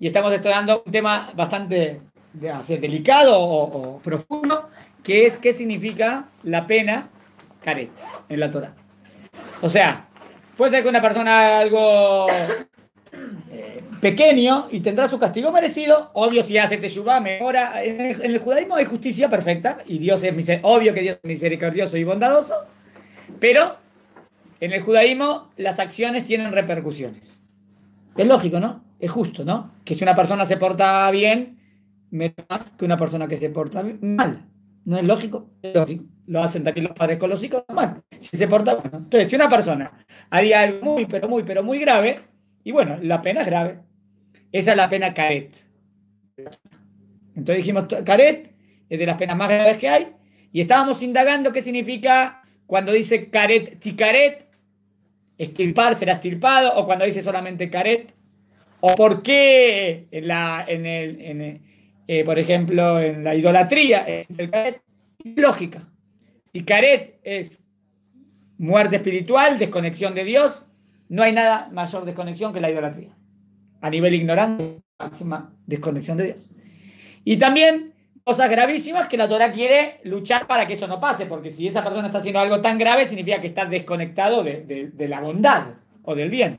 y estamos estudiando un tema bastante delicado o profundo, que es qué significa la pena caret en la Torah. O sea, puede ser que una persona haga algo pequeño y tendrá su castigo merecido. Obvio, si hace teshuvá, mejora. En el judaísmo hay justicia perfecta y Dios es obvio que Dios es misericordioso y bondadoso, pero en el judaísmo las acciones tienen repercusiones. Es lógico, ¿no? Es justo, ¿no? Que si una persona se porta bien, merece más que una persona que se porta mal. ¿No es lógico? Es lógico. Lo hacen también los padres con los hijos. Bueno, si se porta bueno. Entonces, si una persona haría algo pero muy grave, y bueno, la pena es grave. Esa es la pena caret. Entonces dijimos, caret es de las penas más graves que hay, y estábamos indagando qué significa cuando dice caret, ticaret, estirpar, será estirpado, o cuando dice solamente caret, o por qué por ejemplo, en la idolatría es el caret. Lógica. Si caret es muerte espiritual, desconexión de Dios, no hay nada mayor desconexión que la idolatría. A nivel ignorante, máxima desconexión de Dios. Y también cosas gravísimas que la Torah quiere luchar para que eso no pase, porque si esa persona está haciendo algo tan grave, significa que está desconectado de la bondad o del bien,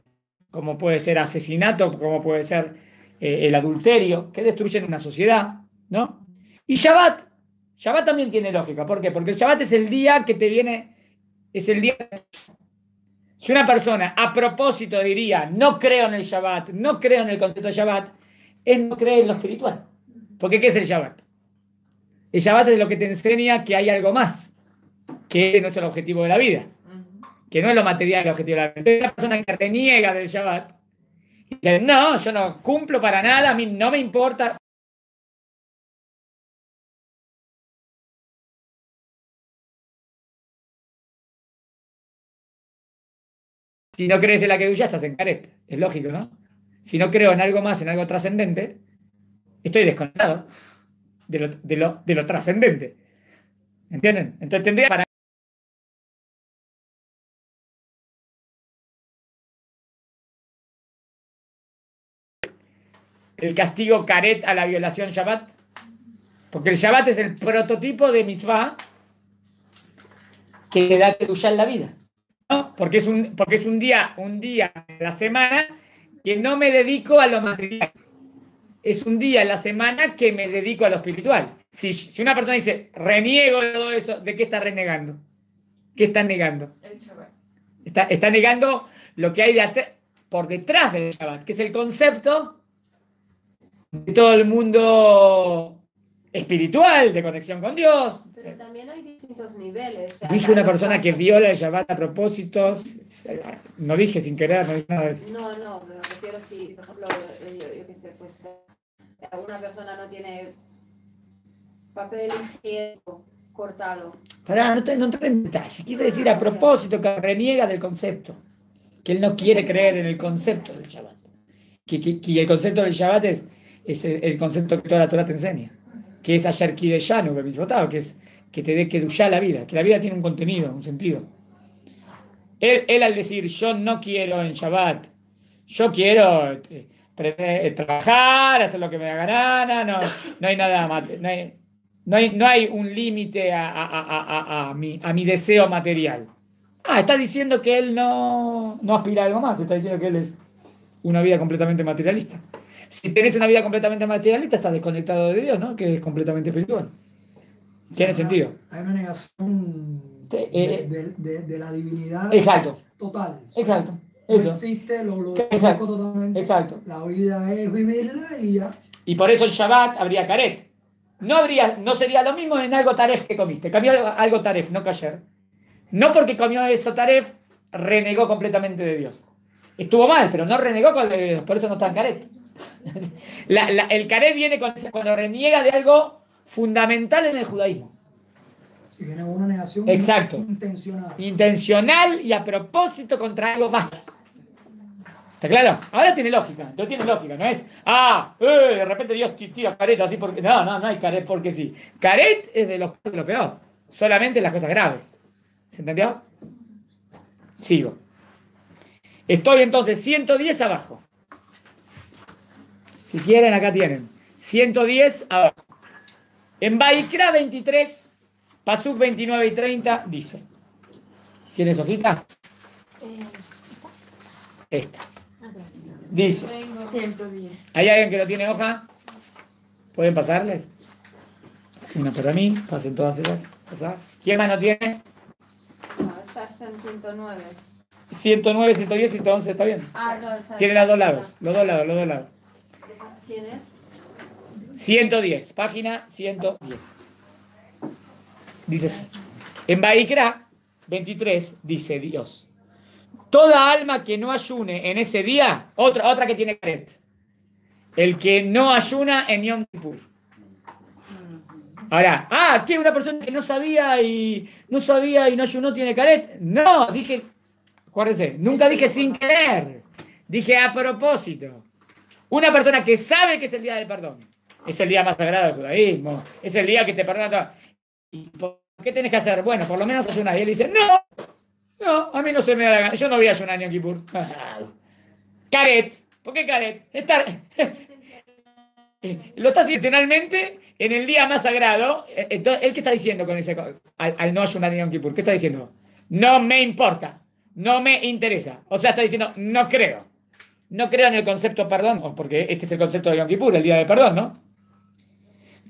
como puede ser asesinato, como puede ser el adulterio, que destruyen una sociedad, ¿no? Y Shabbat también tiene lógica. ¿Por qué? Porque el Shabbat es el día que te viene, es el día. Si una persona a propósito diría, no creo en el Shabbat, no creo en el concepto de Shabbat, él no cree en lo espiritual. Porque ¿qué es el Shabbat? El Shabbat es lo que te enseña que hay algo más, que no es el objetivo de la vida, que no es lo material el objetivo de la vida. Entonces, una persona que reniega del Shabbat y dice, no, yo no cumplo para nada, a mí no me importa. Si no crees en la Kedusha, estás en caret. Es lógico, ¿no? Si no creo en algo más, en algo trascendente, estoy desconectado de lo trascendente. ¿Entienden? Entonces tendría para el castigo caret a la violación Shabbat. Porque el Shabbat es el prototipo de mitzvah que le da Kedushá en la vida, ¿no? Porque es un día en la semana que no me dedico a lo material. Es un día en la semana que me dedico a lo espiritual. Si una persona dice, reniego de todo eso, ¿de qué está renegando? ¿Qué está negando? El Shabbat. Está negando lo que hay por detrás del Shabbat, que es el concepto de todo el mundo espiritual, de conexión con Dios. Pero también hay distintos niveles. O sea, Dije una persona que viola el Shabbat a propósito, no dije sin querer, no dije nada de eso. No, me refiero si, por ejemplo, yo qué sé, pues alguna persona no tiene papel higiénico cortado. Pará, no entré en detalle. Quise decir a propósito que reniega del concepto, que él no quiere creer en el concepto del Shabbat. Que el concepto del Shabbat es el concepto que toda la Torah te enseña, que es Asher Kideshanu, que es que te dé Kedushá la vida, que la vida tiene un contenido, un sentido. Él al decir, yo no quiero en Shabbat, yo quiero trabajar, hacer lo que me da gana, no hay nada más, no hay un límite a mi deseo material. Está diciendo que él no aspira a algo más, está diciendo que él es una vida completamente materialista. Si tenés una vida completamente materialista, estás desconectado de Dios, ¿no? Que es completamente espiritual. Tiene sentido. Hay una negación de la divinidad exacto, total. Exacto. No Eso. existe, lo Exacto. totalmente. Exacto. La vida es vivirla y ya. Y por eso el Shabbat habría caret. No sería lo mismo en algo taref que comiste. Cambió algo taref, no kasher. No porque comió eso taref, renegó completamente de Dios. Estuvo mal, pero no renegó con Dios, por eso no está en caret. El caret viene cuando reniega de algo fundamental en el judaísmo. Si viene una negación exacto, intencional. Intencional y a propósito contra algo básico. ¿Está claro? Ahora tiene lógica. No tiene lógica, no es, de repente Dios tira caret así porque. No hay caret porque sí. Caret es de lo peor. Solamente las cosas graves. ¿Se entendió? Sigo. Estoy entonces 110 abajo. Si quieren, acá tienen. 110 abajo. En Baikra 23, Pasuk 29 y 30 dice. ¿Tienes hojita? Esta. Dice. 110. ¿Hay alguien que no tiene hoja? ¿Pueden pasarles? Una para mí, pasen todas esas. ¿Quién más no tiene? No, estás en 109. 109, 110, 111, ¿está bien? Ah, no, esa. Tiene los dos lados, los dos lados. ¿Quién es? 110, página 110. Dice así. En Baikra 23 dice Dios. Toda alma que no ayune en ese día, otra que tiene caret. El que no ayuna en Yom Kippur. Ahora, ¿qué? Una persona que no sabía y no ayunó tiene caret. No, dije, acuérdense, nunca dije sin querer. Dije a propósito. Una persona que sabe que es el día del perdón. Es el día más sagrado del judaísmo. Es el día que te perdona todo. ¿Y por qué tenés que hacer? Bueno, por lo menos ayunar. Y él dice, no, a mí no se me da la gana. Yo no voy a ayunar en Yom Kippur. Caret. ¿Por qué caret? Lo está intencionalmente en el día más sagrado. Entonces, ¿él qué está diciendo con ese al no ayunar en Yom Kippur? ¿Qué está diciendo? No me importa. No me interesa. O sea, está diciendo, no creo. No creo en el concepto perdón, porque este es el concepto de Yom Kippur, el día de perdón, ¿no?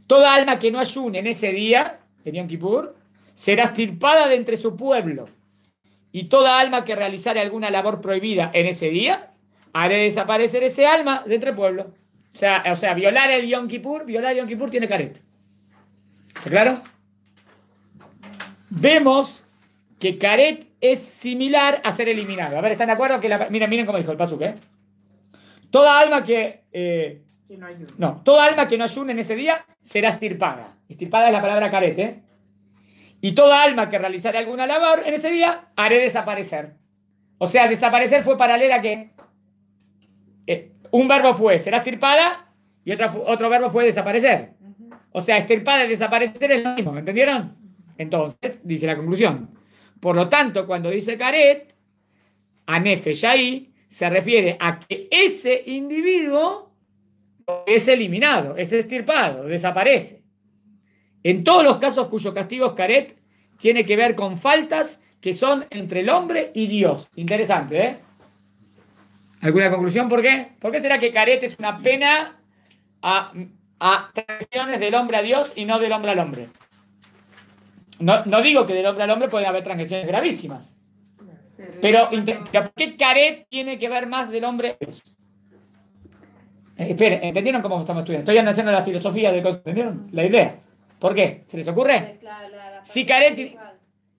Toda alma que no ayune en ese día, en Yom Kippur, será extirpada de entre su pueblo. Y toda alma que realizare alguna labor prohibida en ese día, haré desaparecer ese alma de entre el pueblo. O sea, violar Yom Kippur tiene caret. ¿Está claro? Vemos que caret es similar a ser eliminado. A ver, ¿están de acuerdo? Miren cómo dijo el pasuk, ¿eh? Toda alma toda alma que no ayune en ese día será extirpada. Extirpada es la palabra caret, ¿eh? Y toda alma que realizare alguna labor en ese día, haré desaparecer. O sea, desaparecer fue paralela a ¿qué? Un verbo fue será extirpada y otro verbo fue desaparecer. O sea, extirpada y desaparecer es lo mismo, ¿entendieron? Entonces, dice la conclusión. Por lo tanto, cuando dice caret, a nefesh ahí, se refiere a que ese individuo es eliminado, es extirpado, desaparece. En todos los casos cuyo castigo es caret, tiene que ver con faltas que son entre el hombre y Dios. Interesante, ¿eh? ¿Alguna conclusión? ¿Por qué? ¿Por qué será que caret es una pena a transgresiones del hombre a Dios y no del hombre al hombre? No digo que del hombre al hombre pueden haber transgresiones gravísimas. Pero ¿por qué caret tiene que ver más del hombre a Dios? Esperen, ¿entendieron cómo estamos estudiando? Estoy haciendo la filosofía de cosas, ¿entendieron? La idea. ¿Por qué? ¿Se les ocurre? Si caret,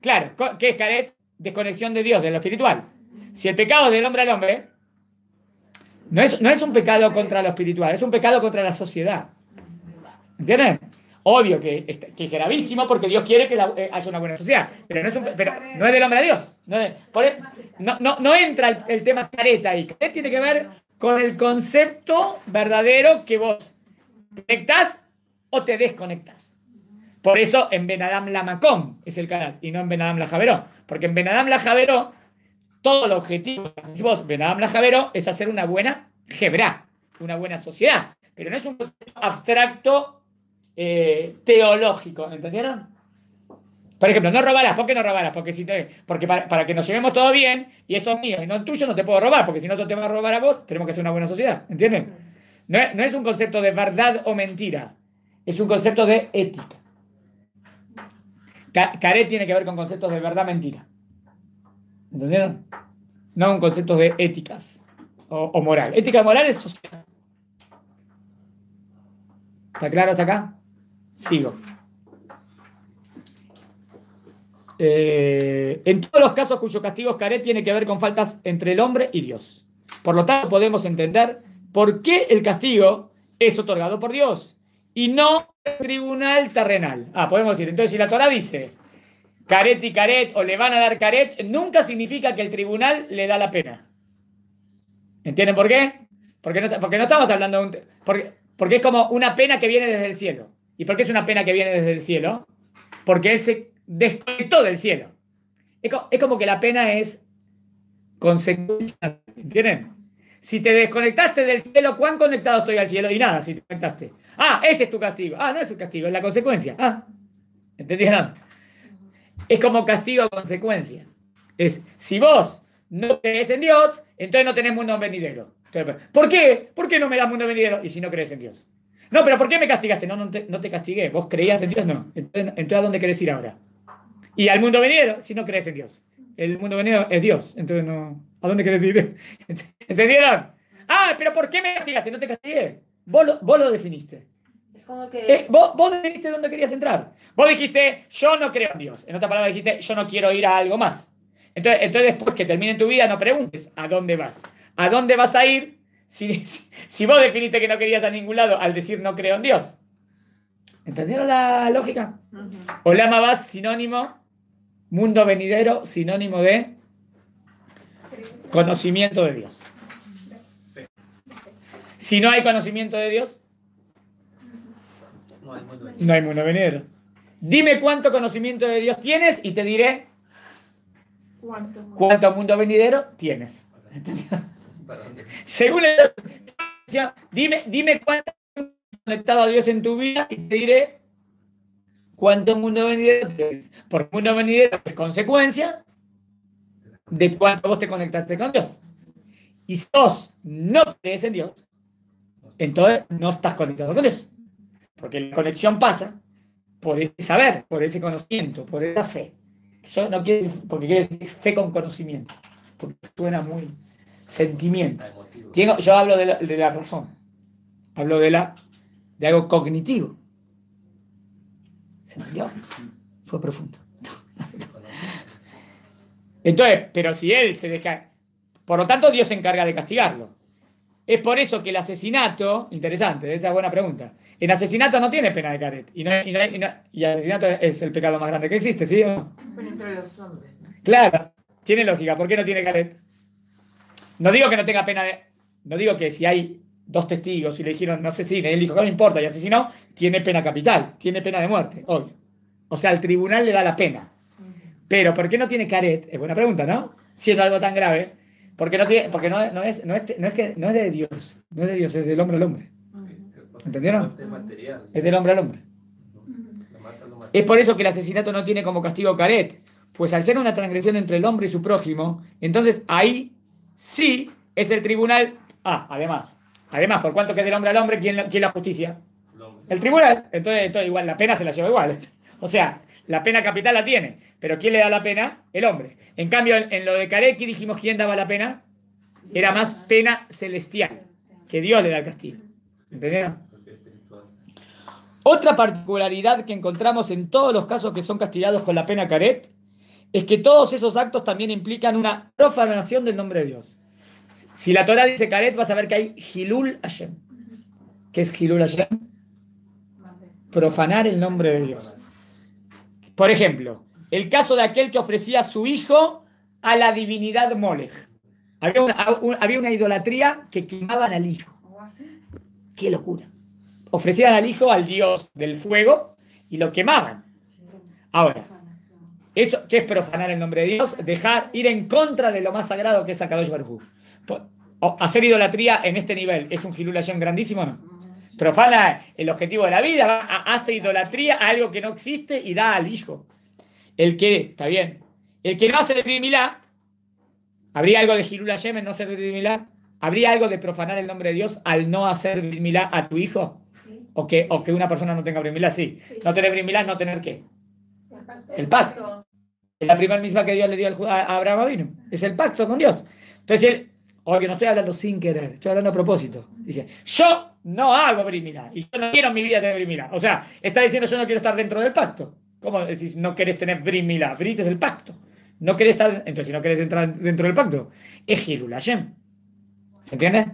claro, ¿qué es caret? Desconexión de Dios, de lo espiritual. Si el pecado es del hombre al hombre, no es un pecado contra lo espiritual, es un pecado contra la sociedad. ¿Entienden? Obvio que es gravísimo porque Dios quiere que haya una buena sociedad, pero no es del hombre a Dios. No entra el tema careta ahí. Caret tiene que ver con el concepto verdadero que vos conectás o te desconectás. Por eso en Ben Adam la Makom es el carat y no en Ben Adam la Javeró. Porque en Ben Adam la Javeró, todo el objetivo de Ben Adam la Javeró es hacer una buena Hebrá, una buena sociedad. Pero no es un concepto abstracto teológico, ¿entendieron? Por ejemplo, no robarás. ¿Por qué no robarás? Porque para que nos llevemos todo bien y eso es mío y no es tuyo, no te puedo robar, porque si no te va a robar a vos, tenemos que hacer una buena sociedad, ¿entienden? No es un concepto de verdad o mentira, es un concepto de ética. Caret tiene que ver con conceptos de verdad mentira, ¿entendieron? No un concepto de éticas o moral. Ética y moral es social. ¿Está claro hasta acá? Sigo. En todos los casos cuyo castigo es caret tiene que ver con faltas entre el hombre y Dios. Por lo tanto, podemos entender por qué el castigo es otorgado por Dios y no el tribunal terrenal. Podemos decir, entonces si la Torá dice caret y caret o le van a dar caret, nunca significa que el tribunal le da la pena. ¿Entienden por qué? Porque no estamos hablando de porque es como una pena que viene desde el cielo. ¿Y por qué es una pena que viene desde el cielo? Porque él se desconectó del cielo. Es como que la pena es consecuencia, ¿entienden? Si te desconectaste del cielo, ¿cuán conectado estoy al cielo? Y nada, si te conectaste. Ah, ese es tu castigo. Ah, no es el castigo, es la consecuencia. Ah, ¿entendieron? Es como castigo a consecuencia. Es, si vos no crees en Dios, entonces no tenés mundo venidero. Entonces, ¿por qué? ¿Por qué no me das mundo venidero? Y si no crees en Dios. No, pero ¿por qué me castigaste? No, no te castigué. ¿Vos creías en Dios? No. Entonces, ¿a dónde querés ir ahora? Y al mundo venidero, si no crees en Dios. El mundo venidero es Dios. Entonces, no. ¿A dónde querés ir? ¿Entendieron? Ah, pero ¿por qué me castigaste? No te castigué. Vos lo definiste. Es como que... Vos definiste dónde querías entrar. Vos dijiste, yo no creo en Dios. En otras palabras, dijiste, yo no quiero ir a algo más. Entonces después que termine tu vida, no preguntes a dónde vas. ¿A dónde vas a ir si vos definiste que no querías a ningún lado al decir no creo en Dios? ¿Entendieron la lógica? Olama vas, sinónimo, mundo venidero, sinónimo de conocimiento de Dios. Si no hay conocimiento de Dios, no hay mundo venidero. Dime cuánto conocimiento de Dios tienes y te diré cuánto mundo venidero tienes. Según dime cuánto has conectado a Dios en tu vida y te diré cuánto mundo venidero tienes. Porque mundo venidero es consecuencia de cuánto vos te conectaste con Dios. Y si vos no crees en Dios, entonces no estás conectado con Dios. Porque la conexión pasa por ese saber, por ese conocimiento, por esa fe. Yo no quiero, porque quiero decir fe con conocimiento, porque suena muy sentimiento. Yo hablo de la razón, hablo de algo cognitivo. ¿Se entendió? Fue profundo. Entonces, pero si él se deja, por lo tanto Dios se encarga de castigarlo. Es por eso que el asesinato, interesante, esa es buena pregunta. El asesinato no tiene pena de caret. Y el asesinato es el pecado más grande que existe, ¿sí o no? Pero entre los hombres. Claro, tiene lógica. ¿Por qué no tiene caret? No digo que no tenga pena de. No digo que si hay dos testigos y le dijeron no asesine, él dijo, no me importa, y asesinó, tiene pena capital, tiene pena de muerte, obvio. O sea, el tribunal le da la pena. Pero ¿por qué no tiene caret? Es buena pregunta, ¿no? Siendo algo tan grave. Porque no es de Dios, no es de Dios, es del hombre al hombre. ¿Entendieron? Es del hombre al hombre. Es por eso que el asesinato no tiene como castigo caret, pues al ser una transgresión entre el hombre y su prójimo, entonces ahí sí es el tribunal. Además, por cuanto que es del hombre al hombre, ¿quién la justicia? El tribunal. Entonces igual la pena se la lleva igual. O sea, la pena capital la tiene, pero ¿quién le da la pena? El hombre. En cambio, en lo de Kareki dijimos quién daba la pena. Era más pena celestial, que Dios le da el castigo. ¿Entendieron? Otra particularidad que encontramos en todos los casos que son castigados con la pena Karet es que todos esos actos también implican una profanación del nombre de Dios. Si la Torah dice Karet, vas a ver que hay Hilul Hashem. ¿Qué es Hilul Hashem? Profanar el nombre de Dios. Por ejemplo, el caso de aquel que ofrecía a su hijo a la divinidad Molech. Había una idolatría que quemaban al hijo. ¡Qué locura! Ofrecían al hijo al dios del fuego y lo quemaban. Ahora, ¿eso qué es profanar el nombre de Dios? Ir en contra de lo más sagrado que es Akadosh Baruj Hu. Hacer idolatría en este nivel es un Hilul Hashem grandísimo, ¿no? Profana el objetivo de la vida, hace idolatría a algo que no existe y da al hijo. Está bien. El que no hace el Brit Milá, ¿habría algo de Hilul Hashem en no hacer el Brit Milá? ¿Habría algo de profanar el nombre de Dios al no hacer Brit Milá a tu hijo? Sí. O que una persona no tenga Brit Milá, sí. No tener Brit Milá es no tener ¿qué? El pacto. Es la primera misma que Dios le dio a Abraham Avinu. Es el pacto con Dios. Entonces él, que no estoy hablando sin querer, estoy hablando a propósito. Dice, yo no hago Brit Milá y yo no quiero en mi vida tener Brit Milá. O sea, está diciendo yo no quiero estar dentro del pacto. ¿Cómo decís no querés tener Brit Milá? Brit es el pacto. No querés estar, entonces si no querés entrar dentro del pacto, es Hilul Hashem. ¿Se entiende?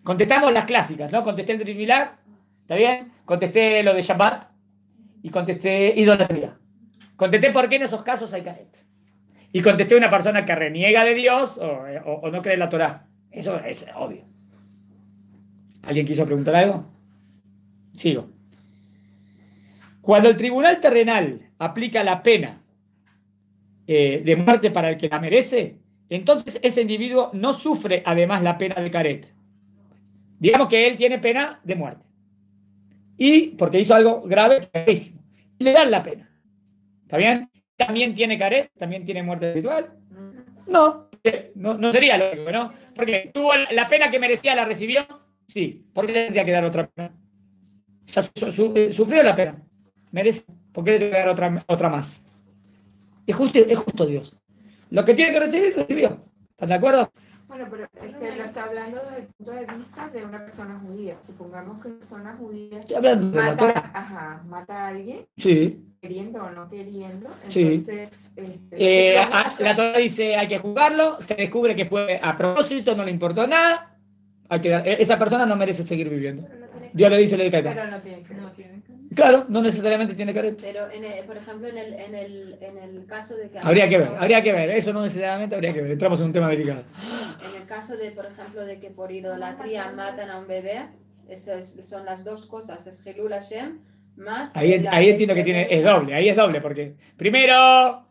Contestamos las clásicas, ¿no? Contesté el Brit Milá, ¿está bien? Contesté lo de Shabbat y contesté idolatría. Contesté por qué en esos casos hay caret. Y contesté a una persona que reniega de Dios o no cree en la Torá. Eso es obvio. ¿Alguien quiso preguntar algo? Sigo. Cuando el tribunal terrenal aplica la pena de muerte para el que la merece, entonces ese individuo no sufre además la pena de caret. Digamos que él tiene pena de muerte. Y porque hizo algo grave, gravísimo. Y le dan la pena. ¿Está bien? ¿También tiene caret? ¿También tiene muerte espiritual? No, no sería lógico, ¿no? Porque tuvo la pena que merecía, la recibió. Sí. ¿Por qué le tendría que dar otra pena? Ya sufrió la pena. Merece. ¿Por qué le tendría que dar otra más? Es justo Dios. Lo que tiene que recibir, recibió. ¿Están de acuerdo? Bueno, pero es que lo está hablando desde el punto de vista de una persona judía. Supongamos que una persona judía Estoy hablando de la Torah. mata a alguien, Sí. queriendo o no queriendo. Sí. Entonces, la Torah dice hay que juzgarlo, se descubre que fue a propósito, no le importó nada. Esa persona no merece seguir viviendo. Dios le dice, le cae. pero no tiene que. Claro, no necesariamente tiene caret. Pero, por ejemplo, en el caso de que... Habría que ver, eso no necesariamente habría que ver, entramos en un tema delicado. En el caso de, por ejemplo, de que por idolatría matan a un bebé, son las dos cosas, es Hilul Hashem, más... Ahí entiendo que es doble, porque primero,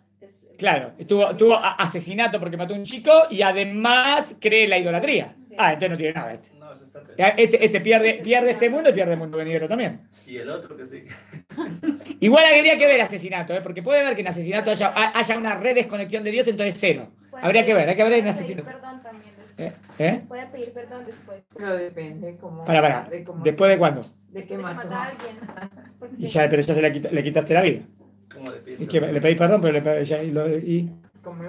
claro, tuvo asesinato porque mató a un chico y además cree en la idolatría. Sí. Entonces no tiene nada No, eso está este pierde este mundo y pierde el mundo venidero también. Y el otro que sí. Igual habría que ver asesinato, porque puede ver que en asesinato haya una redesconexión de Dios, entonces cero. Habría que ver en asesinato. Perdón también después. Puede pedir perdón después. Pero depende cómo. Para. de cómo ¿Después de cuándo? De qué Mata mató. a alguien. Pero ya le quitaste la vida. ¿Cómo le pides? Es que le pedís perdón, pero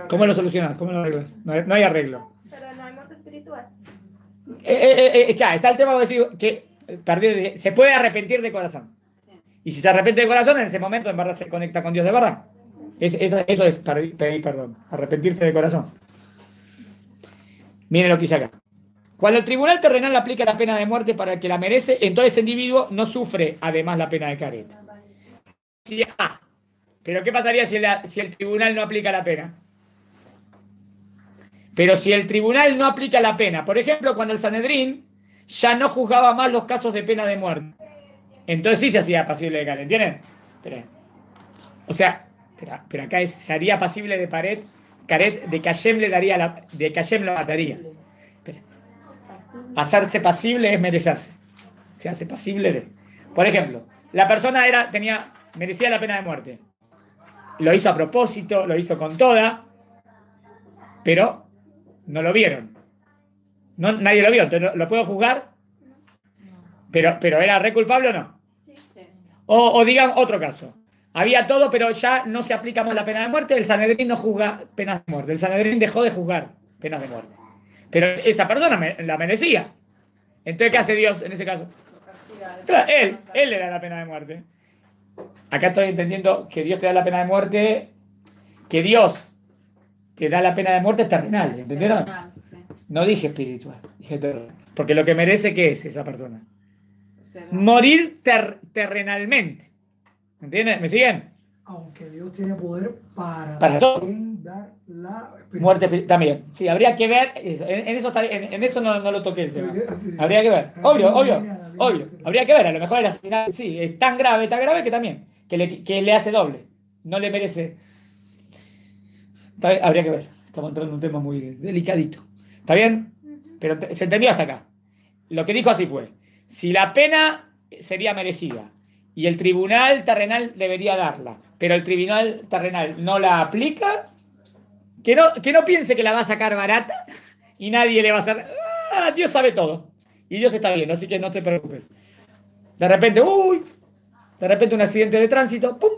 ¿cómo lo solucionas? ¿Cómo lo arreglas? No hay arreglo. Pero no hay muerte espiritual. Claro, está el tema de decir que se puede arrepentir de corazón. Y si se arrepiente de corazón, en ese momento en verdad se conecta con Dios de verdad. Eso es pedir perdón, arrepentirse de corazón. Miren lo que dice acá. Cuando el tribunal terrenal aplica la pena de muerte para el que la merece, entonces ese individuo no sufre además la pena de caret. Pero ¿qué pasaría si el tribunal no aplica la pena? Pero si el tribunal no aplica la pena, por ejemplo, cuando el Sanedrín ya no juzgaba más los casos de pena de muerte, entonces sí se hacía pasible de caret, ¿entienden? O sea, pero acá se haría pasible de caret de que Hashem de que Hashem lo mataría. Hacerse pasible es merecerse. Se hace pasible de. Por ejemplo, la persona merecía la pena de muerte. Lo hizo a propósito, lo hizo con toda, pero no lo vieron. Nadie lo vio, entonces ¿lo puedo juzgar? Pero ¿era re culpable o no? Sí. O digamos otro caso. Había todo, pero ya no se aplica más la pena de muerte. El Sanedrín no juzga penas de muerte. El Sanedrín dejó de juzgar penas de muerte. Pero esa persona la merecía. Entonces, ¿qué hace Dios en ese caso? Claro, él le da la pena de muerte. Acá estoy entendiendo que Dios te da la pena de muerte, que Dios te da la pena de muerte terrenal, ¿entendieron? Sí. No dije espiritual, dije terrenal. Porque lo que merece, ¿qué es esa persona? Morir terrenalmente. ¿Entienden? ¿Me siguen? Aunque Dios tiene poder para todo. dar la Muerte también. Sí, habría que ver. En eso no lo toqué el tema. Habría que ver. Obvio. Habría que ver. A lo mejor el asesinato, sí, es tan grave que también. Que le hace doble. No le merece. Habría que ver. Estamos entrando en un tema muy delicadito. ¿Está bien? Pero se entendió hasta acá. Lo que dijo así fue: si la pena sería merecida y el tribunal terrenal debería darla, pero el tribunal terrenal no la aplica, que no piense que la va a sacar barata y nadie le va a hacer. Dios sabe todo. Y Dios está viendo, así que no te preocupes. De repente un accidente de tránsito, ¡pum!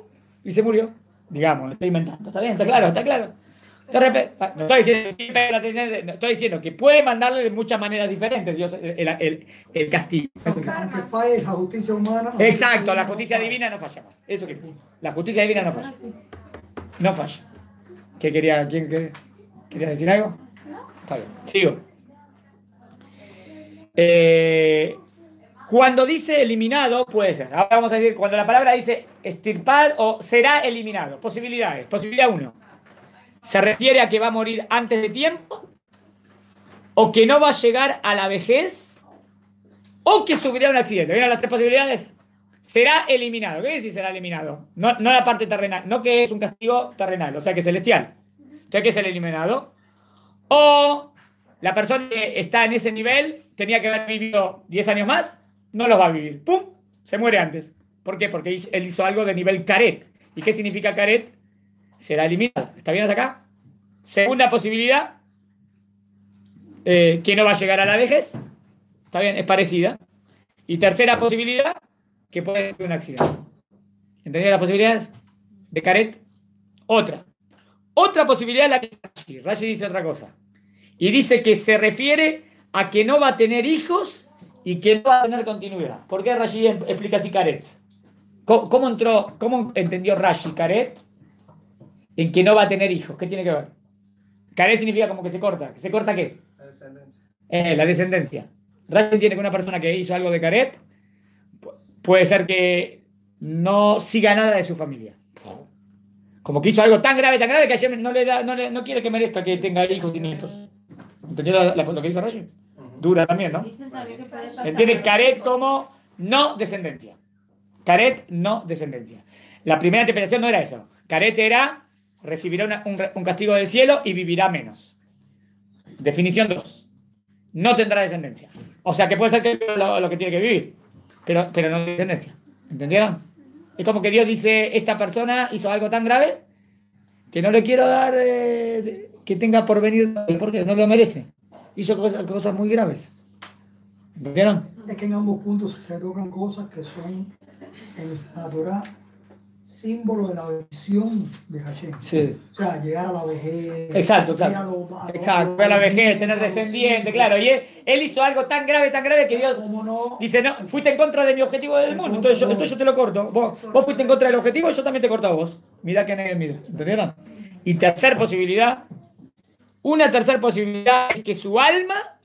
Y se murió. Digamos, estoy inventando. ¿Está bien? ¿Está claro? De repente, no estoy diciendo que puede mandarle de muchas maneras diferentes Dios el castigo. Aunque falle la justicia humana. Exacto, la justicia divina no falla más. Eso que la justicia divina no falla. No falla. ¿Quién quería decir algo? Está bien. Sigo. Cuando dice eliminado, puede ser. Ahora vamos a decir, cuando la palabra dice extirpar o será eliminado. Posibilidades. Posibilidad 1. ¿Se refiere a que va a morir antes de tiempo? ¿O que no va a llegar a la vejez? ¿O que sufrirá un accidente? ¿Vieron las tres posibilidades? Será eliminado. ¿Qué decir será eliminado? No la parte terrenal. No que es un castigo terrenal, o sea que celestial. O sea que es el eliminado. O la persona que está en ese nivel tenía que haber vivido 10 años más, no los va a vivir. ¡Pum! Se muere antes. ¿Por qué? Porque él hizo algo de nivel caret. ¿Y qué significa caret? Será eliminado. ¿Está bien hasta acá? Segunda posibilidad, que no va a llegar a la vejez. Está bien, es parecida. Y tercera posibilidad, que puede ser un accidente. ¿Entendieron las posibilidades? De caret. Otra posibilidad es la que dice Rashi. Rashi dice otra cosa. Y dice que se refiere a que no va a tener hijos y que no va a tener continuidad. ¿Por qué Rashi explica así caret? ¿Cómo entendió Rashi caret? En que no va a tener hijos. ¿Qué tiene que ver? Caret significa como que se corta. ¿Se corta qué? La descendencia. La descendencia. Rashi entiende que una persona que hizo algo de caret puede ser que no siga nada de su familia. Como que hizo algo tan grave que ayer no quiere que merezca que tenga hijos y nietos. ¿Entendió lo que dice Rashi? Dura también, ¿no? Dicen también que puede pasar. Entiende caret como no descendencia. Caret, no descendencia. La primera interpretación no era eso. Caret era recibirá un castigo del cielo y vivirá menos. Definición 2. No tendrá descendencia. O sea que puede ser que lo que tiene que vivir, pero no descendencia. ¿Entendieron? Es como que Dios dice, esta persona hizo algo tan grave que no le quiero dar que tenga por venir porque no lo merece. Hizo cosas muy graves. ¿Entendieron? Es que en ambos puntos se tocan cosas que son en la Torah símbolo de la bendición de Hashem. Sí. O sea, llegar a la vejez. Exacto. Exacto, a la vejez, tener descendiente, claro. Y él hizo algo tan grave que Dios dice, no, fuiste en contra de mi objetivo del mundo, entonces yo te lo corto. Vos fuiste en contra del objetivo, yo también te corto a vos. Mirá que nadie mira, ¿entendieron? Y una tercera posibilidad es que su alma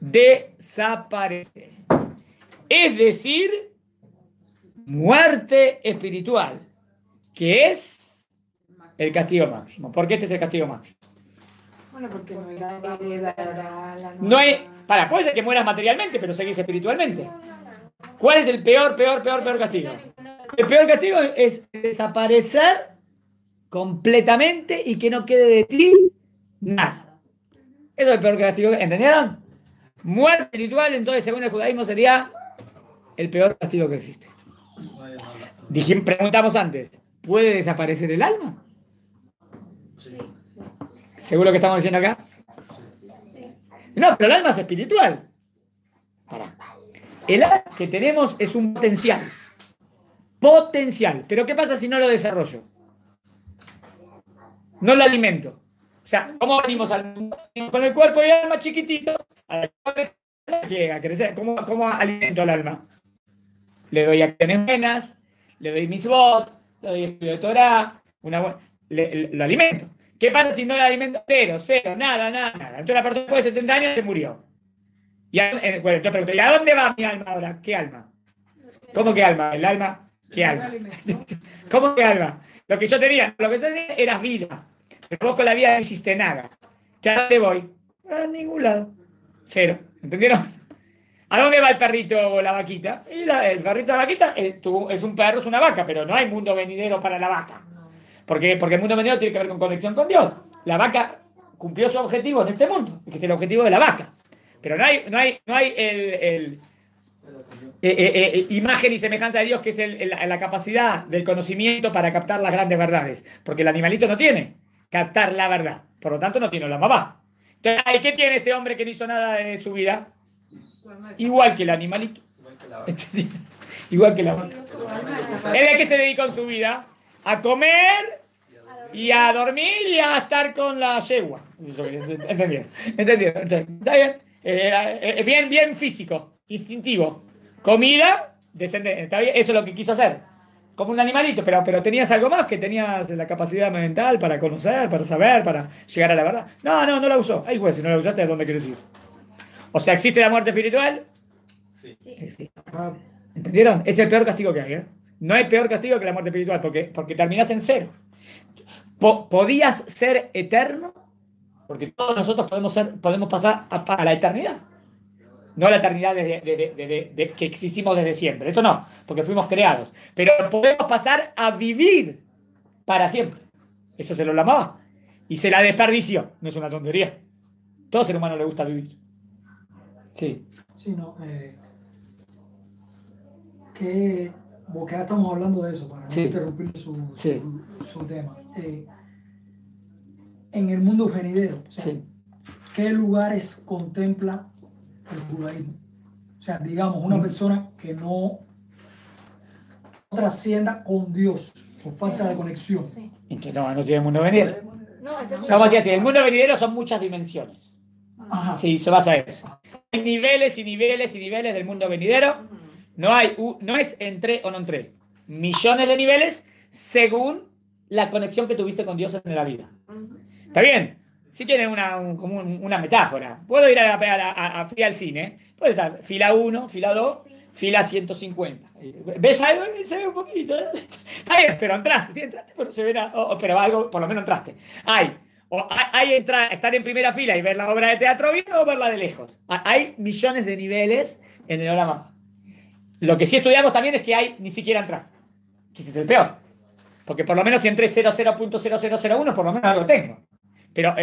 desaparece. Es decir, muerte espiritual, que es el castigo máximo. ¿Por qué este es el castigo máximo? Bueno, porque no heredará la No hay, puede ser que mueras materialmente, pero seguís espiritualmente. ¿Cuál es el peor castigo? El peor castigo es desaparecer completamente y que no quede de ti nada. Eso es el peor castigo. ¿Entendieron? Muerte espiritual, entonces, según el judaísmo, sería el peor castigo que existe. Preguntamos antes, ¿puede desaparecer el alma? Sí. ¿Seguro lo que estamos diciendo acá? No, pero el alma es espiritual. El alma que tenemos es un potencial. Pero ¿qué pasa si no lo desarrollo? No lo alimento. O sea, ¿cómo venimos al mundo? Con el cuerpo y el alma chiquitito. A crecer. ¿Cómo alimento al alma? Le doy acciones buenas, le doy mitzvot, le doy estudio de Torah, lo alimento. ¿Qué pasa si no lo alimento? Cero, nada. Entonces la persona después de 70 años se murió. Entonces pregunto, ¿y a dónde va mi alma ahora? ¿Qué alma? ¿Cómo que alma? ¿El alma? ¿Qué alma? ¿Cómo que alma? Lo que tenía era vida. Pero vos con la vida no hiciste nada. ¿A dónde voy? A ningún lado. Cero. ¿Entendieron? ¿A dónde va el perrito o la vaquita? Y el perrito o la vaquita es un perro, es una vaca, pero no hay mundo venidero para la vaca. Porque el mundo venidero tiene que ver con conexión con Dios. La vaca cumplió su objetivo en este mundo, que es el objetivo de la vaca. Pero no hay imagen y semejanza de Dios, que es la capacidad del conocimiento para captar las grandes verdades. Porque el animalito no tiene captar la verdad. Por lo tanto, no tiene la mamá. Entonces, ¿qué tiene este hombre que no hizo nada de su vida? Igual que el animalito. Igual que la vaca. ¿Él a qué se dedicó en su vida? A comer y a dormir y a estar con la yegua. ¿Entendieron? ¿Está bien? Bien físico, instintivo. Comida, descendencia. ¿Está bien? Eso es lo que quiso hacer. Como un animalito, pero tenías algo más, que tenías la capacidad mental para conocer, para saber, para llegar a la verdad. No la usó. Ay, pues, si no la usaste, ¿a dónde quieres ir? O sea, ¿existe la muerte espiritual? Sí. ¿Entendieron? Es el peor castigo que hay, ¿eh? No hay peor castigo que la muerte espiritual, porque terminás en cero. ¿Podías ser eterno? Porque todos nosotros podemos pasar a la eternidad. No la eternidad que existimos desde siempre. Eso no, porque fuimos creados. Pero podemos pasar a vivir para siempre. Eso se lo llamaba. y se la desperdició. No es una tontería. Todo ser humano le gusta vivir. Sí. Sí, no. Porque ya estamos hablando de eso, para no Sí. interrumpir Sí. su tema. En el mundo venidero, o sea, Sí. ¿qué lugares contempla el judaísmo? O sea, digamos, una persona que no trascienda con Dios, por falta de conexión. Sí. Y que no tiene mundo venidero. No, ese es Vamos a decir así, el mundo venidero son muchas dimensiones. Ajá. Sí, se basa en eso. Hay niveles y niveles y niveles del mundo venidero. No es entré o no entré. Millones de niveles según la conexión que tuviste con Dios en la vida. ¿Está bien? Si quieren como una metáfora. Puedo ir fui al cine. Puede estar fila 1, fila 2, fila 150. ¿Ves algo? Se ve un poquito. Está bien, pero entraste. Sí, entraste, pero se ve pero algo, por lo menos entraste. Hay estar en primera fila y ver la obra de teatro bien o verla de lejos. Hay millones de niveles en el holograma. Lo que sí estudiamos también es que hay ni siquiera entrar. Que ese es el peor. Porque por lo menos si entré 00.0001, por lo menos algo tengo. Pero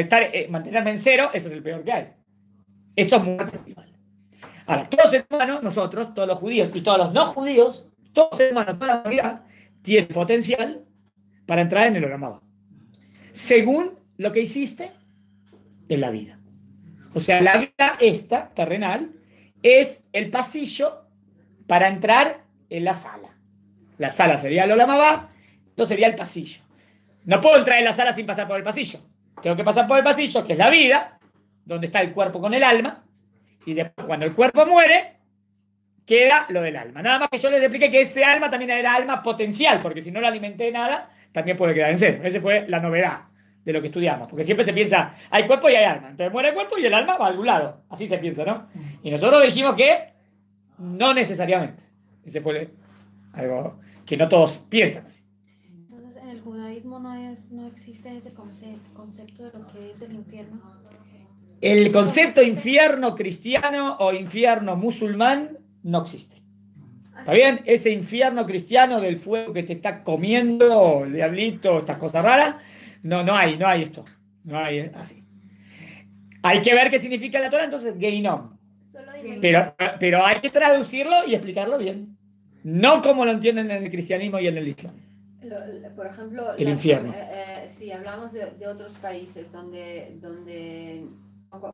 mantenerme en cero, eso es el peor que hay. Eso es muerte espiritual. Ahora, todos los hermanos, nosotros, todos los judíos y todos los no judíos, todos los hermanos, toda la humanidad, tienen potencial para entrar en el holograma. Según lo que hiciste en la vida. O sea, la vida esta, terrenal, es el pasillo para entrar en la sala. La sala sería el Olam Haba, esto sería el pasillo. No puedo entrar en la sala sin pasar por el pasillo. Tengo que pasar por el pasillo, que es la vida, donde está el cuerpo con el alma, y después cuando el cuerpo muere, queda lo del alma. Nada más que yo les expliqué que ese alma también era alma potencial, porque si no lo alimenté de nada, también puede quedar en cero. Esa fue la novedad de lo que estudiamos, porque siempre se piensa, hay cuerpo y hay alma. Entonces muere el cuerpo y el alma va a algún lado. Así se piensa, ¿no? Y nosotros dijimos que no necesariamente. Ese fue algo que no todos piensan así. Entonces, en el judaísmo no existe ese concepto de lo que es el infierno. El concepto infierno cristiano o infierno musulmán no existe. ¿Está bien? Ese infierno cristiano del fuego que te está comiendo, el diablito, estas cosas raras, no hay esto. No hay así. Hay que ver qué significa la Torah, entonces, Geinom. Solo dime. Pero hay que traducirlo y explicarlo bien. No como lo entienden en el cristianismo y en el islam. Por ejemplo, El infierno. si hablamos de otros países donde,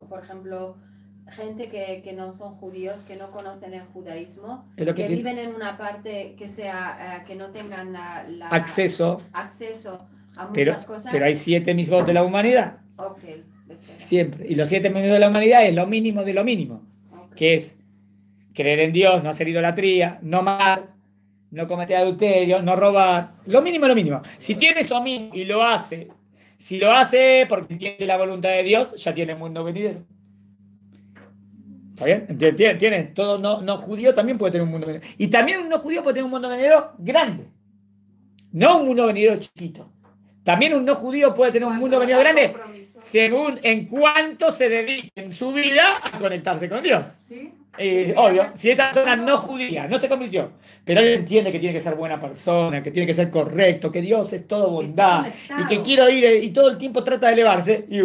por ejemplo, gente que no son judíos, que no conocen el judaísmo, Pero que sí, viven en una parte que no tengan acceso, a pero muchas cosas. hay 7 misbot de la humanidad. Ok, perfecto. Siempre. Y los 7 misbot de la humanidad es lo mínimo de lo mínimo. Ok. Que es creer en Dios, no hacer idolatría, no matar, no cometer adulterio, no robar. Lo mínimo, lo mínimo. Si tiene eso mismo y lo hace, si lo hace porque entiende la voluntad de Dios, ya tiene mundo venidero. ¿Está bien? Tiene. Todo no judío también puede tener un mundo venidero. Y también un no judío puede tener un mundo venidero grande. No un mundo venidero chiquito. También un no judío puede tener un mundo venidero grande según en cuánto se dedique en su vida a conectarse con Dios. ¿Sí? Obvio, si esa persona no judía no se convirtió, pero él entiende que tiene que ser buena persona, que tiene que ser correcto, que Dios es todo bondad y que quiero ir y todo el tiempo trata de elevarse y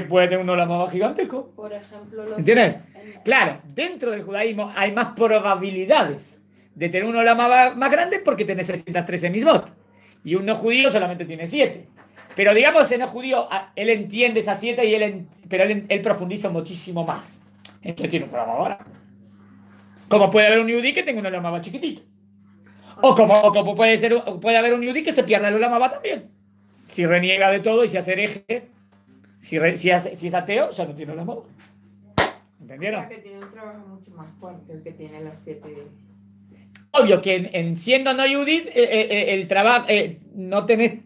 puede tener un olam haba gigantesco. Por ejemplo, ¿Entiendes? Claro, dentro del judaísmo hay más probabilidades de tener un olam haba más grande porque tenés 613 misbot y un no judío solamente tiene 7. Pero digamos, ese no judío, él entiende esas 7 pero él profundiza muchísimo más. Entonces tiene un olam haba. Como puede haber un yudí que tenga un olam haba chiquitito. O como puede haber un yudí que se pierda el olam haba también. Si reniega de todo y se hace hereje, si es ateo, ya no tiene olam haba. ¿Entendieron? O sea, que tiene un trabajo mucho más fuerte el que tiene las 7. Obvio que en siendo no yudí, el trabajo, no tenés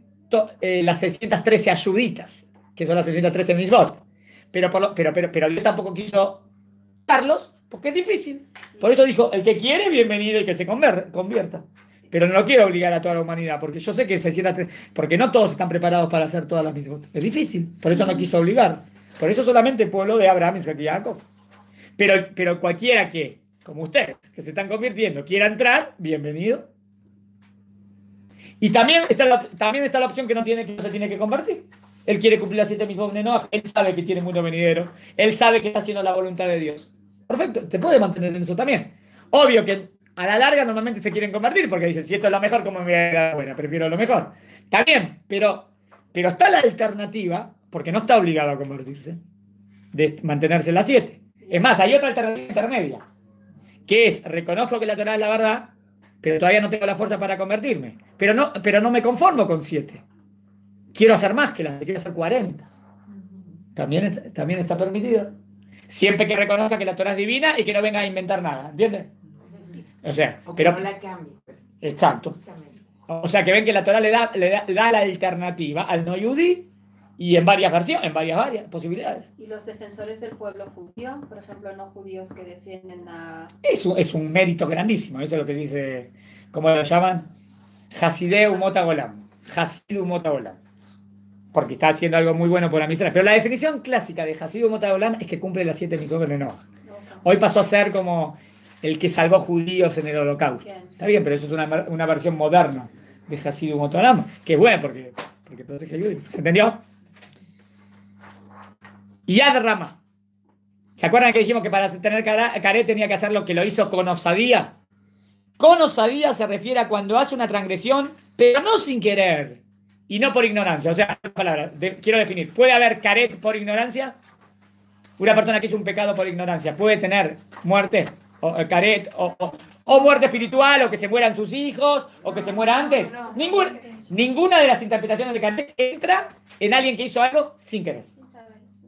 las 613 ayuditas, que son las 613 misbot. Pero Dios tampoco quiso darlos, porque es difícil. Por eso dijo, el que quiere, bienvenido y que se convierta. Pero no lo quiero obligar a toda la humanidad, porque yo sé que 613, porque no todos están preparados para hacer todas las misbot. Es difícil, por eso no quiso obligar. Por eso solamente el pueblo de Abraham, Isaac y Jacob. Pero cualquiera que, como ustedes, que se están convirtiendo, quiera entrar, bienvenido. Y también está la opción que no se tiene que convertir. Él quiere cumplir las 7 mitzvot de Noaj, él sabe que tiene mundo venidero, él sabe que está haciendo la voluntad de Dios. Perfecto, te puede mantener en eso también. Obvio que a la larga normalmente se quieren convertir porque dicen, si esto es lo mejor, ¿cómo me voy a dar buena? Prefiero lo mejor. Está bien, pero está la alternativa, porque no está obligado a convertirse, de mantenerse en las 7. Es más, hay otra alternativa intermedia, que es, reconozco que la Torá es la verdad, pero todavía no tengo la fuerza para convertirme. Pero no me conformo con 7. Quiero hacer más que las, quiero hacer 40. También está permitido. Siempre que reconozca que la Torá es divina y que no venga a inventar nada, ¿entiendes? O sea, O que pero no la cambie. Pues. exacto. O sea, que ven que la Torá le da la alternativa al no yudí y en varias versiones, en varias posibilidades. Y los defensores del pueblo judío, por ejemplo, no judíos que defienden a... Es un mérito grandísimo, eso es lo que dice, ¿cómo lo llaman? Hasideu Mota Golam. Hasideu Mota Golam. Porque está haciendo algo muy bueno por Amisrael. Pero la definición clásica de Hasideu Mota Golam es que cumple las 7 mitzvot de Noaj. Hoy pasó a ser como el que salvó judíos en el holocausto. Bien. Está bien, pero eso es una versión moderna de Hasideu Mota Golam, que es buena porque protege a judíos. ¿Se entendió? Yad Rama. ¿Se acuerdan que dijimos que para tener caret tenía que hacer lo que lo hizo con osadía? Con osadía se refiere a cuando hace una transgresión, pero no sin querer y no por ignorancia. O sea, quiero definir, ¿puede haber caret por ignorancia? Una persona que hizo un pecado por ignorancia, ¿puede tener muerte? O caret, o muerte espiritual, o que se mueran sus hijos, o que se muera antes. No. Ninguna de las interpretaciones de caret entra en alguien que hizo algo sin querer.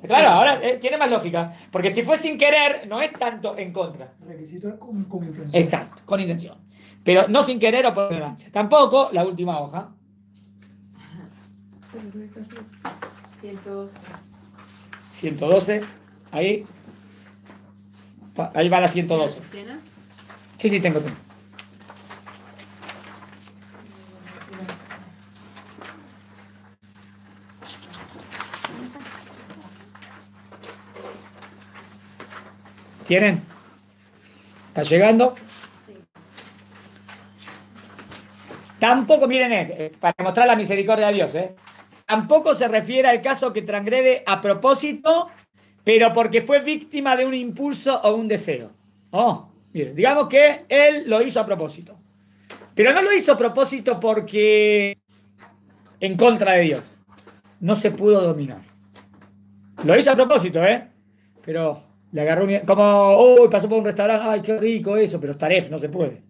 Claro, ahora tiene más lógica, porque si fue sin querer, no es tanto en contra. El requisito es con intención. Exacto, con intención. Pero no sin querer o por ignorancia. Tampoco, la última hoja. 112. Ahí va la 112. ¿Tiene? Sí, tengo. ¿Tienen? ¿Está llegando? Sí. Tampoco, miren, para mostrar la misericordia de Dios, tampoco se refiere al caso que transgrede a propósito, pero porque fue víctima de un impulso o un deseo. Miren, digamos que él lo hizo a propósito. Pero no lo hizo a propósito porque en contra de Dios. No se pudo dominar. Lo hizo a propósito, pero le agarró como, pasó por un restaurante, ay, qué rico eso, pero taref, no se puede.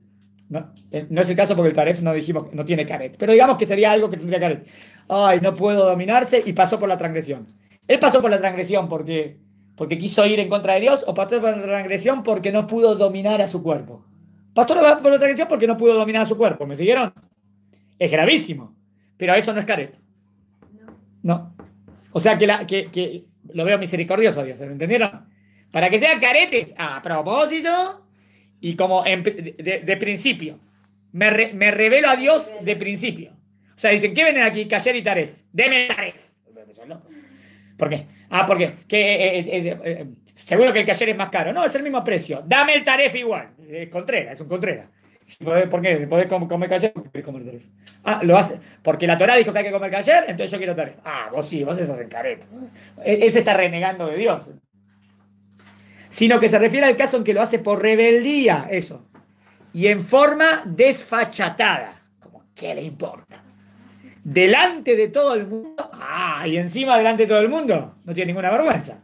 No es el caso porque el taref no dijimos que no tiene caret. Pero digamos que sería algo que tendría caret. Ay, no puedo dominarse y pasó por la transgresión. Él pasó por la transgresión porque quiso ir en contra de Dios o pasó por la transgresión porque no pudo dominar a su cuerpo. Pasó por la transgresión porque no pudo dominar a su cuerpo. ¿Me siguieron? Es gravísimo. Pero eso no es caret. No. O sea que lo veo misericordioso a Dios. ¿Me entendieron? Para que sea caretes a propósito y como de principio. Me revelo a Dios de principio. O sea, dicen, ¿qué vienen aquí? Kasher y Taref. Deme Taref. ¿Por qué? Porque seguro que el Kasher es más caro. No, es el mismo precio. Dame el Taref igual. Es Contreras, es un Contreras. ¿Por qué? ¿Podés comer Kasher? ¿Podés comer Taref? Lo hace. Porque la Torá dijo que hay que comer Kasher, entonces yo quiero Taref. Vos sí, vos sos el careto. Ese está renegando de Dios. Sino que se refiere al caso en que lo hace por rebeldía, eso. Y en forma desfachatada. Como, ¿qué le importa? Delante de todo el mundo. Y encima delante de todo el mundo. No tiene ninguna vergüenza.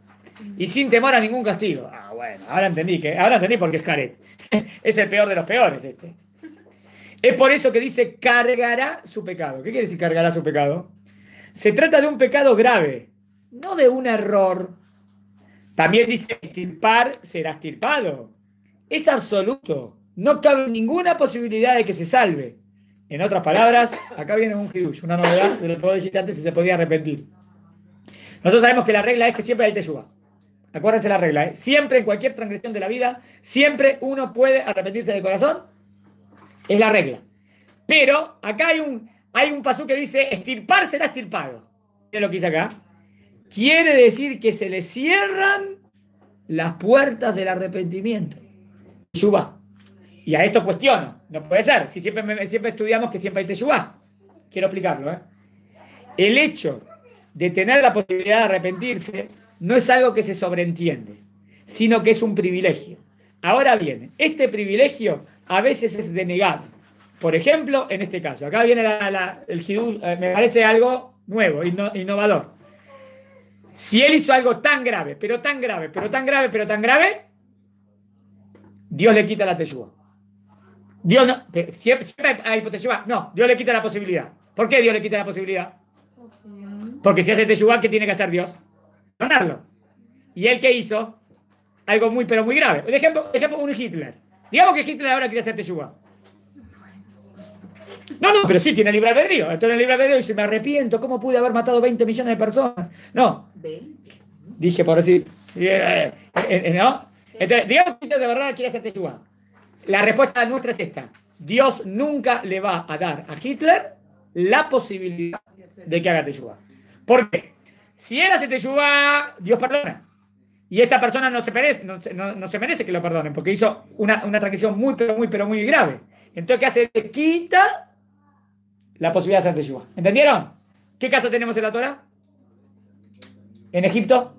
Y sin temor a ningún castigo. Bueno, ahora entendí por qué es caret. Es el peor de los peores este. Es por eso que dice cargará su pecado. ¿Qué quiere decir cargará su pecado? Se trata de un pecado grave, no de un error. También dice extirpar será extirpado. Es absoluto. No cabe ninguna posibilidad de que se salve. En otras palabras, acá viene un hidush, una novedad de lo que vos dijiste antes si se podía arrepentir. Nosotros sabemos que la regla es que siempre hay teshuvá. Acuérdense la regla, siempre en cualquier transgresión de la vida, siempre uno puede arrepentirse de corazón. Es la regla. Pero acá hay un pasú que dice extirpar será extirpado. ¿Qué es lo que dice acá? Quiere decir que se le cierran las puertas del arrepentimiento. Teshuvá. Y a esto cuestiono. No puede ser. Si siempre estudiamos que siempre hay teshuvá. Quiero explicarlo. El hecho de tener la posibilidad de arrepentirse no es algo que se sobreentiende, sino que es un privilegio. Ahora bien, este privilegio a veces es denegado. Por ejemplo, en este caso, acá viene el Hidush, me parece algo nuevo, innovador. Si él hizo algo tan grave, pero tan grave, pero tan grave, pero tan grave, Dios le quita la teshuvá. Dios no, siempre hay teshuvá. No, Dios le quita la posibilidad. ¿Por qué Dios le quita la posibilidad? Porque si hace teshuvá, ¿qué tiene que hacer Dios? Perdonarlo. ¿Y él qué hizo? Algo muy, pero muy grave. Por ejemplo, un Hitler. Digamos que Hitler ahora quiere hacer teshuvá. No, pero sí tiene libre albedrío. Esto en el libre albedrío dice, me arrepiento, ¿cómo pude haber matado 20 millones de personas? No. Dije por decir. ¿No? Entonces, digamos que Hitler de verdad quiere hacer teshuvá. La respuesta nuestra es esta. Dios nunca le va a dar a Hitler la posibilidad de que haga teshuvá. ¿Por qué? Si él hace teshuvá, Dios perdona. Y esta persona no se merece que lo perdonen, porque hizo una transgresión muy, pero muy grave. Entonces, ¿qué hace? Le quita la posibilidad de hacer teshuvá. ¿Entendieron? ¿Qué caso tenemos en la Torá? ¿En Egipto?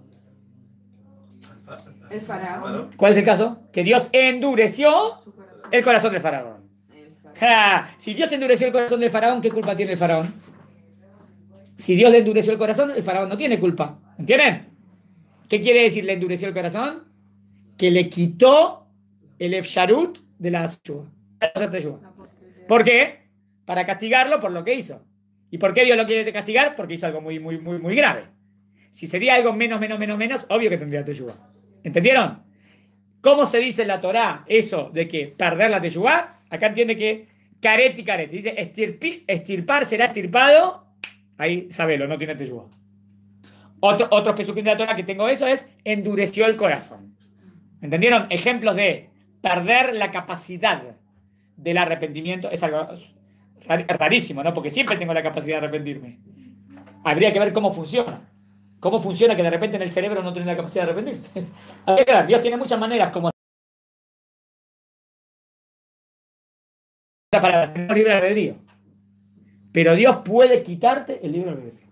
El faraón. ¿Cuál es el caso? Que Dios endureció el corazón del faraón. Si Dios endureció el corazón del faraón, ¿qué culpa tiene el faraón? Si Dios le endureció el corazón, el faraón no tiene culpa. ¿Entienden? ¿Qué quiere decir le endureció el corazón? Que le quitó el efsharut de la teshuvá. ¿Por qué? Para castigarlo por lo que hizo. ¿Y por qué Dios lo quiere castigar? Porque hizo algo muy grave. Si sería algo menos, obvio que tendría teshuvá. ¿Entendieron? ¿Cómo se dice en la Torá eso de que perder la teshuvá? Acá entiende que caret y caret. Dice estirpar será estirpado. Ahí sabelo, no tiene teshuvá. Otro pesuquín de la Torá que tengo eso es endureció el corazón. ¿Entendieron? Ejemplos de perder la capacidad del arrepentimiento es algo rarísimo, ¿no? Porque siempre tengo la capacidad de arrepentirme. Habría que ver cómo funciona. ¿Cómo funciona que de repente en el cerebro no tiene la capacidad de arrepentirse? Habría que ver. Dios tiene muchas maneras como para tener libre albedrío. Pero Dios puede quitarte el libre albedrío.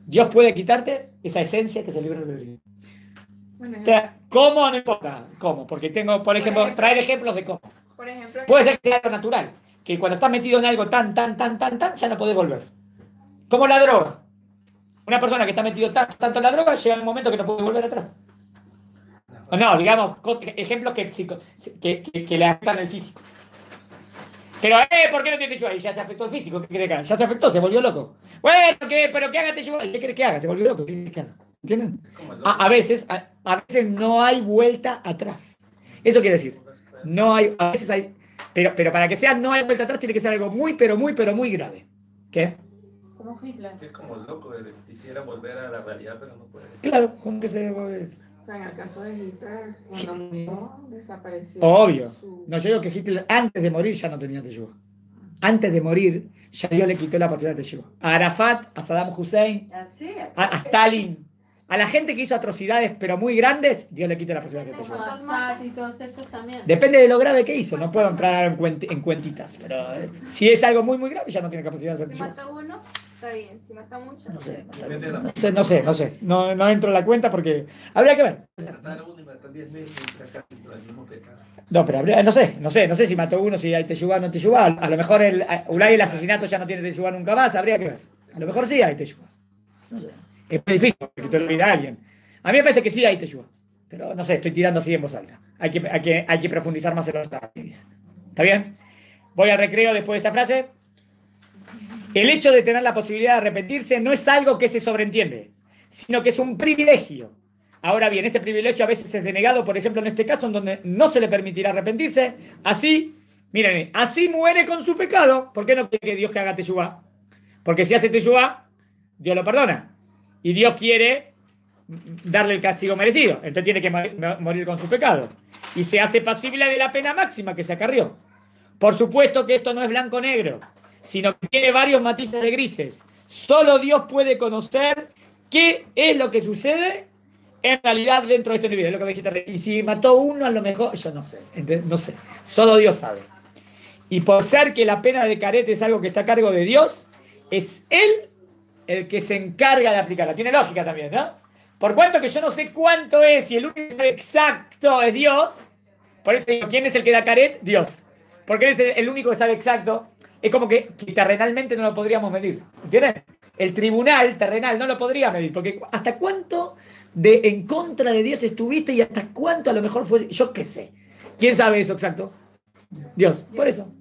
Dios puede quitarte esa esencia que es el libre albedrío. Bueno, O sea, ¿cómo? No importa. ¿Cómo? Porque tengo, por ejemplo, traer ejemplos de cómo. por ejemplo, Puede ser que sea algo natural. Que cuando estás metido en algo tan, ya no podés volver. Como la droga. Una persona que está metido tanto en la droga llega un momento que no puede volver atrás. No, digamos, ejemplos que le afectan el físico. Pero, ¿por qué no tiene teshuvá? Y ya se afectó el físico. ¿Qué cree que haga? Ya se afectó, se volvió loco. Bueno, pero que haga teshuvá. ¿Qué crees que haga? Se volvió loco. ¿Qué crees que haga? ¿Entienden? A veces no hay vuelta atrás. Eso quiere decir, no hay, a veces hay, pero para que sea no hay vuelta atrás tiene que ser algo muy grave. ¿Qué? Como Hitler. Es como loco, quisiera volver a la realidad, pero no puede. Claro, ¿cómo que se vuelve? o sea, en el caso de Hitler, cuando murió, desapareció. Obvio. su- No, yo digo que Hitler antes de morir ya no tenía teshuvá. Antes de morir ya Dios le quitó la posibilidad de teshuvá. A Arafat, a Saddam Hussein, a Stalin, a la gente que hizo atrocidades pero muy grandes, Dios le quita la posibilidad de Como teshuvá. Assad y todos esos también. Depende de lo grave que hizo, no puedo entrar en cuentitas, pero si es algo muy grave ya no tiene capacidad de hacer Si teshuvá. mata uno, está bien. Si mata muchos, No sé, Depende de la no sé. No entro en la cuenta porque habría que ver. matar a uno y matar 10.000 y sacar el mismo pecado. No, pero habría, no sé si mató uno, si hay teshuvá o no teshuvá. A lo mejor el asesinato ya no tiene teshuvá nunca más, habría que ver. A lo mejor sí hay teshuvá. No sé. Es muy difícil porque te lo olvida a alguien. A mí me parece que sí hay teshuvá. Pero no sé, estoy tirando así en voz alta. Hay que profundizar más en los detalles. ¿Está bien? Voy al recreo después de esta frase. El hecho de tener la posibilidad de arrepentirse no es algo que se sobreentiende, sino que es un privilegio. Ahora bien, este privilegio a veces es denegado, por ejemplo, en este caso, en donde no se le permitirá arrepentirse. Así, miren, así muere con su pecado. ¿Por qué no quiere que Dios que haga teshuvá? Porque si hace teshuvá, Dios lo perdona. Y Dios quiere darle el castigo merecido. Entonces tiene que morir con su pecado. Y se hace pasible de la pena máxima que se acarrió. Por supuesto que esto no es blanco-negro, sino que tiene varios matices de grises. Solo Dios puede conocer qué es lo que sucede en realidad dentro de este nivel. Es lo que me dijiste. Y si mató uno, a lo mejor, yo no sé. No sé. Solo Dios sabe. Y por ser que la pena de caret es algo que está a cargo de Dios, es Él el que se encarga de aplicarla. Tiene lógica también, ¿no? Por cuanto que yo no sé cuánto es y el único que sabe exacto es Dios, por eso digo, ¿quién es el que da caret? Dios. Porque él es el único que sabe exacto. Es como que terrenalmente no lo podríamos medir. ¿Entienden? El tribunal terrenal no lo podría medir. Porque ¿hasta cuánto en contra de Dios estuviste y hasta cuánto a lo mejor fue? Yo qué sé. ¿Quién sabe eso exacto? Dios. Por eso.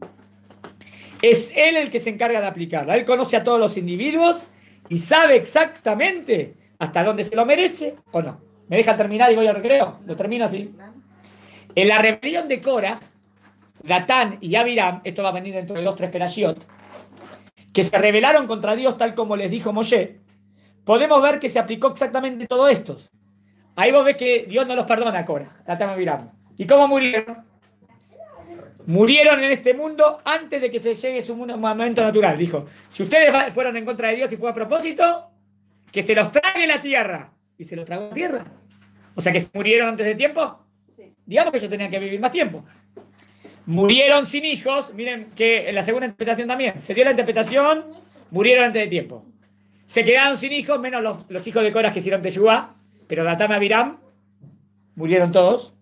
Es Él el que se encarga de aplicarla. Él conoce a todos los individuos y sabe exactamente hasta dónde se lo merece o no. ¿Me deja terminar y voy al recreo? Lo termino así. En la rebelión de Cora, Datán y Abiram, esto va a venir dentro de 2-3 perashiot, que se rebelaron contra Dios tal como les dijo Moshe, podemos ver que se aplicó exactamente todo esto. Ahí vos ves que Dios no los perdona a Cora, Datán y Abiram. ¿Y cómo murieron? Murieron en este mundo antes de que se llegue su momento natural. Dijo, si ustedes fueron en contra de Dios y fue a propósito, que se los trague la tierra. Y se los tragó la tierra. O sea que se murieron antes de tiempo. Sí. Digamos que ellos tenían que vivir más tiempo. Murieron sin hijos. Miren que en la segunda interpretación también. Se dio la interpretación, murieron antes de tiempo. Se quedaron sin hijos, menos los hijos de Coraj que hicieron Teshuvá. Pero Datán y Abiram murieron todos.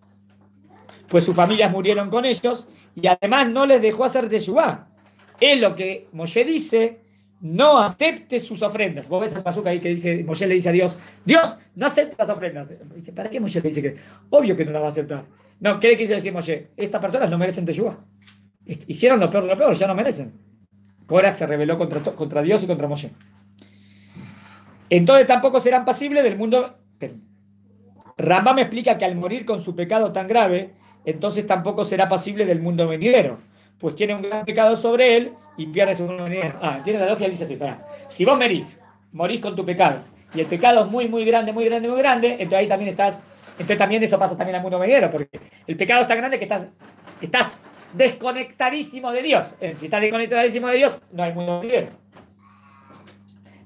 Pues sus familias murieron con ellos. Y además no les dejó hacer Teshuvá. Es lo que Moshe dice, no acepte sus ofrendas. Vos ves el pasuk ahí que dice, Moshe le dice a Dios, Dios, no acepte las ofrendas. Dice, ¿para qué Moshe le dice que? Obvio que no las va a aceptar. No, ¿qué le quiso decir Moshe? Estas personas no merecen Teshuvá. Hicieron lo peor de lo peor, ya no merecen. Korah se rebeló contra Dios y contra Moshe. Entonces tampoco serán pasibles del mundo. Rambam explica que al morir con su pecado tan grave, entonces tampoco será pasible del mundo venidero, pues tiene un gran pecado sobre él y pierde su mundo venidero. Tiene la lógica, dice así, pará. Si vos morís con tu pecado, y el pecado es muy, muy grande, muy grande, muy grande, entonces ahí también entonces también eso pasa también al mundo venidero, porque el pecado es tan grande que estás desconectadísimo de Dios. Si estás desconectadísimo de Dios, no hay mundo venidero.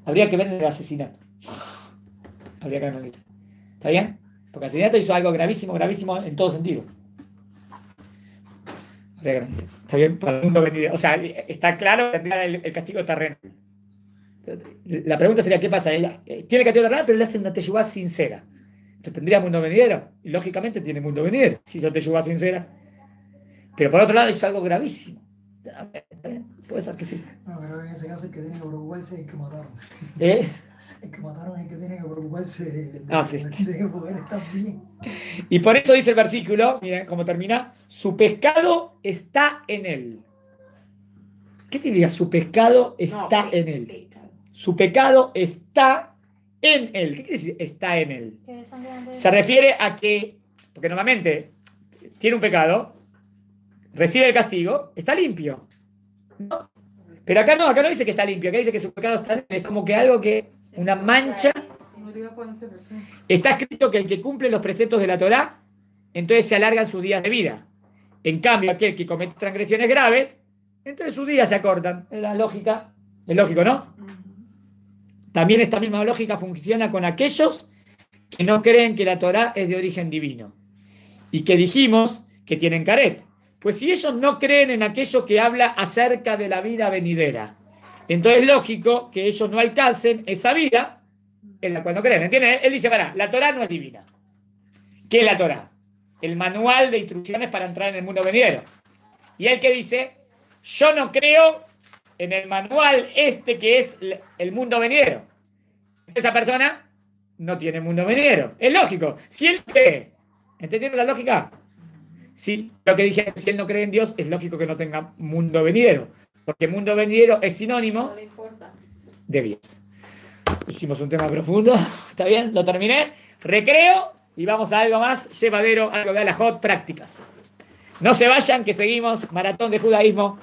Habría que ver el asesinato. Habría que analizar. ¿Está bien? Porque el asesinato hizo algo gravísimo, gravísimo en todo sentido. Está bien para el mundo venidero. O sea, está claro que tendrá el castigo terrenal. La pregunta sería: ¿qué pasa? Tiene el castigo terrenal, pero le hacen una teshuvá sincera. Entonces tendría mundo venidero. Y lógicamente tiene mundo venidero. Si hizo teshuvá sincera. Pero por otro lado hizo algo gravísimo. Puede ser que sí. Bueno, pero en ese caso el que tiene que preocuparse es el que mataron. El que mataron es el que tiene que preocuparse de que poder estar bien. Y por eso dice el versículo, miren cómo termina, su pescado está en él. ¿Qué significa? Su pescado está en él. Su pecado está en él. ¿Qué quiere decir está en él? Se refiere a que, porque normalmente tiene un pecado, recibe el castigo, está limpio. ¿No? Pero acá no dice que está limpio, acá dice que su pecado está en él. Es como que algo que, una mancha. Está escrito que el que cumple los preceptos de la Torá, entonces se alargan sus días de vida. En cambio, aquel que comete transgresiones graves, entonces sus días se acortan. Es la lógica, es lógico, ¿no? También esta misma lógica funciona con aquellos que no creen que la Torá es de origen divino y que dijimos que tienen caret. Pues si ellos no creen en aquello que habla acerca de la vida venidera, entonces es lógico que ellos no alcancen esa vida en la cual no creen. ¿Entienden? Él dice, la Torá no es divina. ¿Qué es la Torá? El manual de instrucciones para entrar en el mundo venidero. Y él que dice, yo no creo en el manual que es el mundo venidero. Esa persona no tiene mundo venidero. Es lógico. Si él cree, ¿entendieron la lógica? Sí, lo que dije, si él no cree en Dios, es lógico que no tenga mundo venidero. Porque mundo venidero es sinónimo No le importa. de Dios. Hicimos un tema profundo, ¿está bien? Lo terminé. Recreo y vamos a algo más llevadero, algo de alajot, prácticas. No se vayan, que seguimos. Maratón de judaísmo.